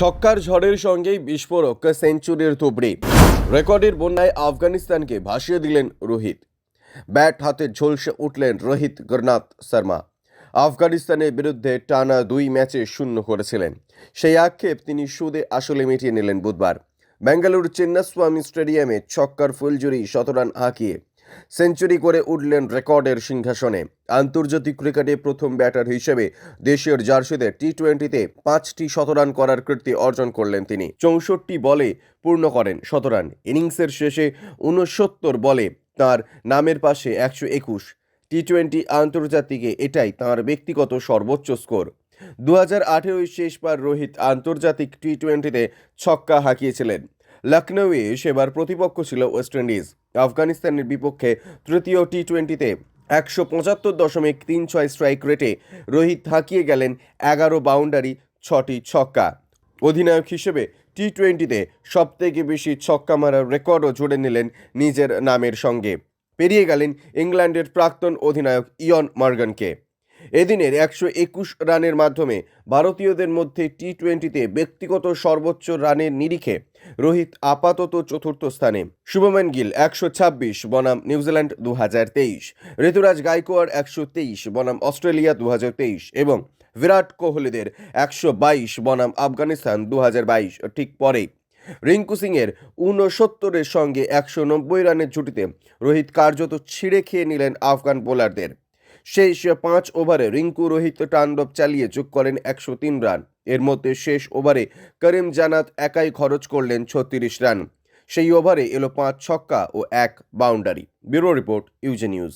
ছক্কার ঝড়ের সঙ্গেই বিস্ফোরক সেঞ্চুরির তুবড়ি। রেকর্ডের বন্যায় আফগানিস্তানকে ভাসিয়ে দিলেন রোহিত। ব্যাট হাতে ঝলসে উঠলেন রোহিত গুরনাথ শর্মা। আফগানিস্তানের বিরুদ্ধে টানা 2 ম্যাচে শূন্য করেছিলেন। সেই আক্ষেপ তিনি সুদে আসলে মিটিয়ে নিলেন বুধবার। বেঙ্গালুরুর চিন্নাস্বামী স্টেডিয়ামে ছক্কার ফুলঝুরি শতরান হাঁকিয়ে সেঞ্চুরি করে উঠলেন রেকর্ডের সিংহাসনে। আন্তর্জাতিক ক্রিকেটে প্রথম ব্যাটার হিসেবে দেশের জার্সিতে টি-20তে 5টি শতরান করার কীর্তি অর্জন করলেন তিনি। 64 বলে পূর্ণ করেন শতরান। ইনিংসের শেষে 69 বলে তার নামের পাশে 121। টি-20 আন্তর্জাতিকে এটাই তাঁর ব্যক্তিগত সর্বোচ্চ স্কোর। 2018 শেষবার রোহিত আন্তর্জাতিক টি-20তে ছক্কা হাঁকিয়েছিলেন। লখনৌয়ে সেবার প্রতিপক্ষ ছিল ওয়েস্ট ইন্ডিজ। আফগানিস্তানের বিপক্ষে তৃতীয় টি-20তে 175.36 স্ট্রাইক রেটে রোহিত হাঁকিয়ে গেলেন 11 বাউন্ডারি, 6টি ছক্কা। অধিনায়ক হিসেবে টি-20তে সবথেকে বেশি ছক্কা মারার রেকর্ডও জুড়ে নিলেন নিজের নামের সঙ্গে। পেরিয়ে গেলেন ইংল্যান্ডের প্রাক্তন অধিনায়ক ইয়ন মর্গানকে। এদিনের 121 রানের মাধ্যমে ভারতীয়দের মধ্যে টি-20তে ব্যক্তিগত সর্বোচ্চ রানের নিরিখে রোহিত আপাতত চতুর্থ স্থানে। শুভমান গিল 126 বনাম নিউজিল্যান্ড 2023, ঋতুরাজ গাইকোয়াড় 123 বনাম অস্ট্রেলিয়া 2023 এবং বিরাট কোহলিদের 122 বনাম আফগানিস্তান 2022 ঠিক পরে। রিঙ্কু সিংয়ের 69-এর সঙ্গে 190 রানের জুটিতে রোহিত কার্যত ছিঁড়ে খেয়ে নিলেন আফগান বোলারদের। শেষ 5 ওভারে রিঙ্কু রোহিত তাণ্ডব চালিয়ে যোগ করেন 103 রান। এর মধ্যে শেষ ওভারে করিম জান্নাত একাই খরচ করলেন 36 রান। সেই ওভারে এলো 5 ছক্কা ও 1 বাউন্ডারি। ব্যুরো রিপোর্ট, ইউজে নিউজ।